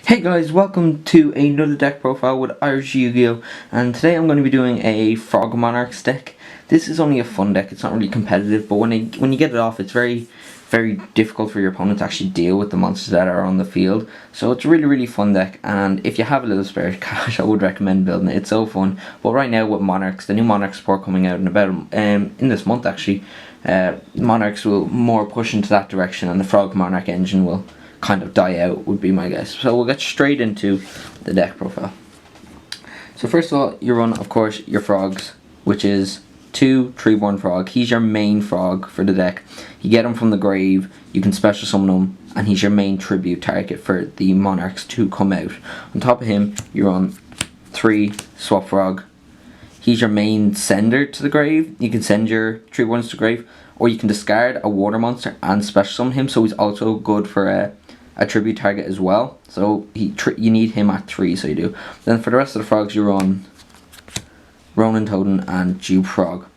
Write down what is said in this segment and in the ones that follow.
Hey guys, welcome to another deck profile with Irish Yugioh, and today I'm going to be doing a Frog Monarchs deck. This is only a fun deck, it's not really competitive, but when you get it off, it's very difficult for your opponent to actually deal with the monsters that are on the field. So it's a really fun deck, and if you have a little spare cash, I would recommend building it. It's so fun. But right now with Monarchs, the new Monarch support coming out in about in this month actually, Monarchs will more push into that direction, and the Frog Monarch engine will kind of die out, would be my guess. So we'll get straight into the deck profile. So first of all, you run, of course, your frogs, which is 2 Treeborn Frog. He's your main frog for the deck. You get him from the grave, you can special summon him, and he's your main tribute target for the Monarchs to come out. On top of him, you run 3 Swap Frog. He's your main sender to the grave. You can send your Treeborns to the grave, or you can discard a water monster and special summon him, so he's also good for a tribute target as well. So you need him at 3, so you do. Then for the rest of the frogs, you run Ronin Totem and Dupe Frog.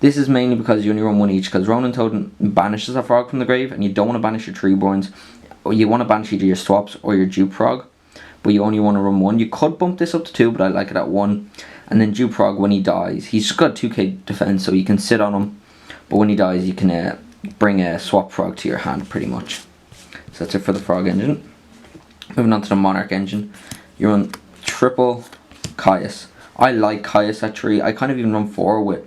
This is mainly because you only run one each, because Ronin Totem banishes a frog from the grave, and you don't want to banish your Treeborns, or you want to banish either your Swaps or your Dupe Frog, but you only want to run one. You could bump this up to 2, but I like it at 1. And then Dupe Frog, when he dies, he's just got 2k defense, so you can sit on him, but when he dies, you can bring a Swap Frog to your hand pretty much. So that's it for the Frog engine. Moving on to the Monarch engine, you run triple Caius. I like Caius at 3. I kind of even run 4 with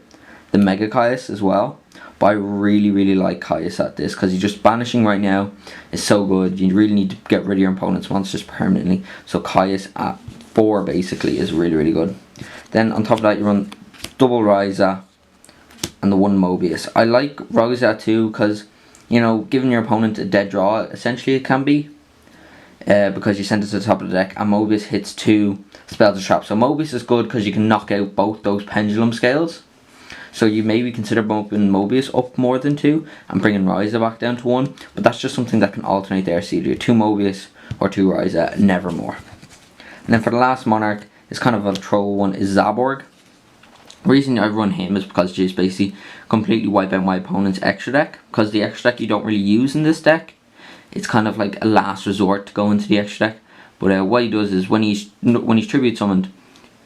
the Mega Caius as well. But I really like Caius at this, because he's just banishing right now is so good. You really need to get rid of your opponent's monsters permanently. So Caius at 4 basically is really good. Then on top of that, you run double Ryza and the 1 Mobius. I like Ryza at 2 because, you know, giving your opponent a dead draw, essentially it can be, because you send it to the top of the deck, and Mobius hits 2 spells of trap. So Mobius is good because you can knock out both those pendulum scales. So you maybe consider bumping Mobius up more than 2 and bringing Ryza back down to 1, but that's just something that can alternate there. So either 2 Mobius or 2 Ryza, never more. And then for the last Monarch, it's kind of a troll one, is Zaborg. The reason I run him is because you just basically completely wipe out my opponent's extra deck, because the extra deck you don't really use in this deck. It's kind of like a last resort to go into the extra deck. But what he does is when he's tribute summoned,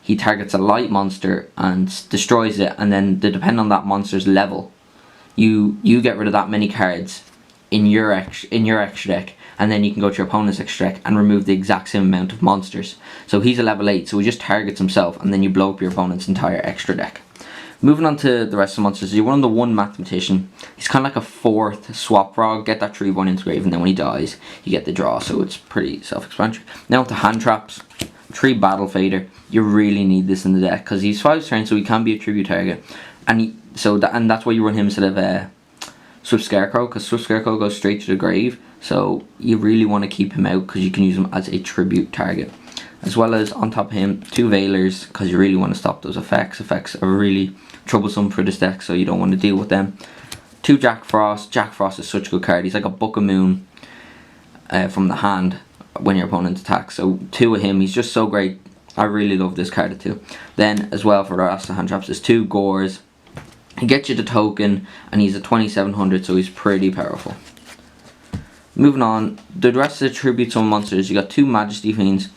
he targets a light monster and destroys it, and then depending on that monster's level, you get rid of that many cards in your extra deck, and then you can go to your opponent's extra deck and remove the exact same amount of monsters. So he's a level 8, so he just targets himself, and then you blow up your opponent's entire extra deck. Moving on to the rest of the monsters, you run the 1 Mathematician. He's kind of like a 4th Swap Frog. Get that Treeborn into grave, and then when he dies, you get the draw, so it's pretty self-explanatory. Now to hand traps. 3 Battle Fader. You really need this in the deck, because he's 5 turns, so he can be a tribute target. And that's why you run him instead of Swift Scarecrow, because Swift Scarecrow goes straight to the grave. So you really want to keep him out, because you can use him as a tribute target. As well as on top of him, 2 Veilers, because you really want to stop those effects. Effects are really troublesome for this deck, so you don't want to deal with them. 2 Jack Frost. Jack Frost is such a good card. He's like a Book of Moon from the hand when your opponent attacks. So 2 of him, he's just so great. I really love this card at 2. Then as well for the rest of the hand traps, there's 2 Gores. He gets you the token, and he's a 2700, so he's pretty powerful. Moving on, the rest of the tribute summon monsters, you got 2 Majesty Fiends.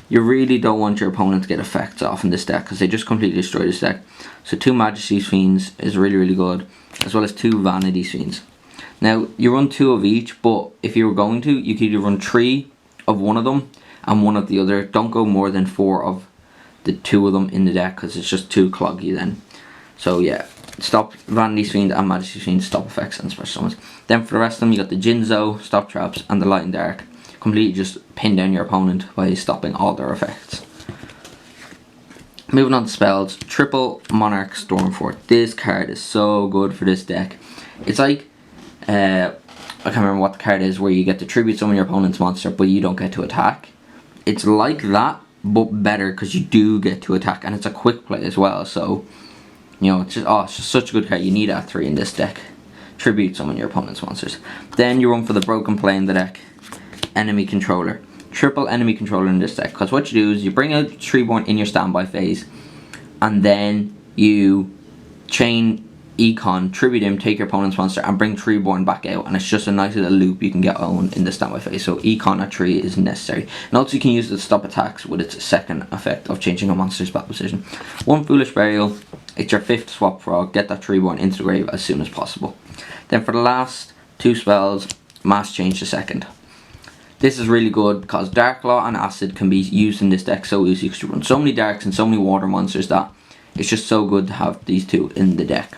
You really don't want your opponent to get effects off in this deck, because they just completely destroy this deck. So 2 Majesty Fiends is really good, as well as 2 Vanity Fiends. Now you run 2 of each, but if you were going to, you could either run 3 of one of them and 1 of the other. Don't go more than 4 of the 2 of them in the deck, because it's just too cloggy then. So yeah, stop Vanity Fiend and Majesty Fiend, stop effects and special summons. Then for the rest of them, you got the Jinzo, stop traps, and the Light and Dark. Completely just pin down your opponent by stopping all their effects. Moving on to spells, triple Monarch Stormfort. This card is so good for this deck. It's like, I can't remember what the card is, where you get to tribute summon your opponent's monster, but you don't get to attack. It's like that, but better, because you do get to attack, and it's a quick play as well. So, you know, it's just such a good card. You need it at 3 in this deck. Tribute summon your opponent's monsters. Then you run for the broken play in the deck. Enemy Controller. Triple Enemy Controller in this deck, because what you do is you bring out Treeborn in your standby phase, and then you chain Econ, tribute him, take your opponent's monster, and bring Treeborn back out. And it's just a nice little loop you can get on in the standby phase. So Econ at 3 is necessary. And also you can use it to stop attacks with its second effect of changing a monster's battle position. 1 Foolish Burial. It's your 5th swap frog. Get that Treeborn into the grave as soon as possible. Then for the last 2 spells, Mass Change the 2nd. This is really good because Dark Law and Acid can be used in this deck so easy because you run so many darks and so many water monsters that it's just so good to have these 2 in the deck.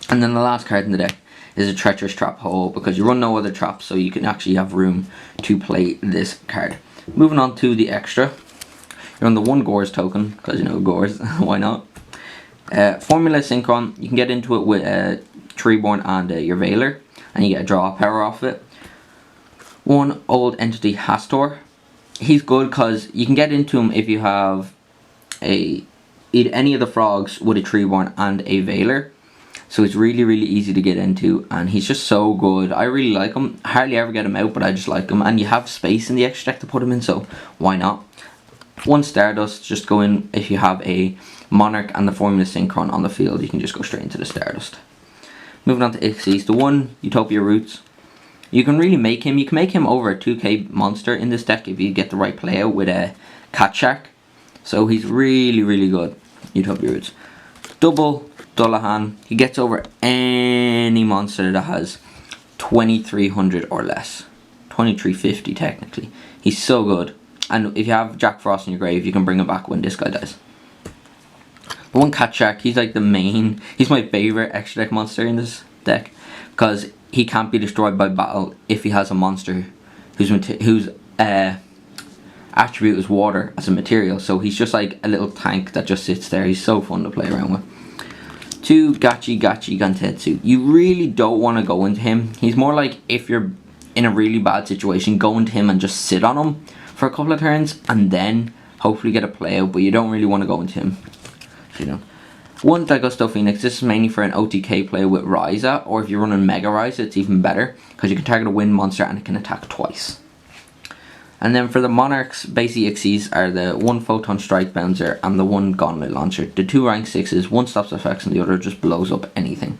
And then the last card in the deck is a Treacherous Trap Hole because you run no other traps, so you can actually have room to play this card. Moving on to the extra. You're on the 1 Gores token because you know Gores, why not? Formula Synchron, you can get into it with Treeborn and your Veiler, and you get a draw power off it. 1 Old Entity Hastor. He's good because you can get into him if you have any of the frogs with a Treeborn and a Veiler. So it's really easy to get into, and he's just so good. I really like him. Hardly ever get him out, but I just like him. And you have space in the extra deck to put him in, so why not? 1 Stardust, just go in if you have a Monarch and the Formula Synchron on the field. You can just go straight into the Stardust. Moving on to Ixies, the 1 Utopia Roots. You can really make him. You can make him over a 2k monster in this deck if you get the right play out with a Cat Shark. So he's really good. Utopia Roots. Double Dullahan. He gets over any monster that has 2300 or less. 2350 technically. He's so good. And if you have Jack Frost in your grave, you can bring him back when this guy dies. The 1 Cat Shark, he's like the main, he's my favourite extra deck monster in this deck because he can't be destroyed by battle if he has a monster whose attribute is water as a material. So he's just like a little tank that just sits there. He's so fun to play around with. 2 Gachi Gantetsu. You really don't want to go into him. He's more like if you're in a really bad situation, go into him and just sit on him for a couple of turns and then hopefully get a play out, but you don't really want to go into him. You know. 1 Daigusto Phoenix. This is mainly for an OTK play with Ryza, or if you're running Mega Ryza, it's even better because you can target a wind monster and it can attack twice. And then for the Monarchs, basic Ixies are the 1 Photon Strike Bouncer and the 1 Gauntlet Launcher. The 2 rank 6s, one stops effects and the other just blows up anything.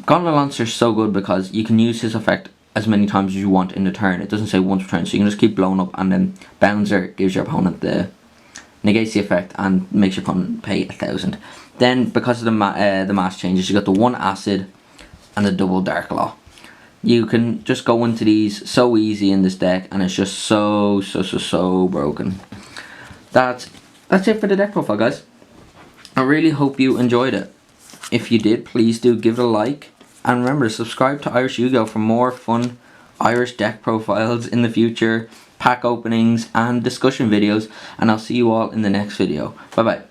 Gauntlet Launcher is so good because you can use his effect as many times as you want in the turn. It doesn't say once per turn, so you can just keep blowing up, and then Bouncer gives your opponent the negates the effect and makes your opponent pay 1000. Then because of the mass changes, you got the 1 Acid and the double Dark Law. You can just go into these so easy in this deck, and it's just so broken. That's it for the deck profile, guys. I really hope you enjoyed it. If you did, please do give it a like, and remember, subscribe to Irish Yugioh for more fun Irish deck profiles in the future, pack openings and discussion videos, and I'll see you all in the next video. Bye bye.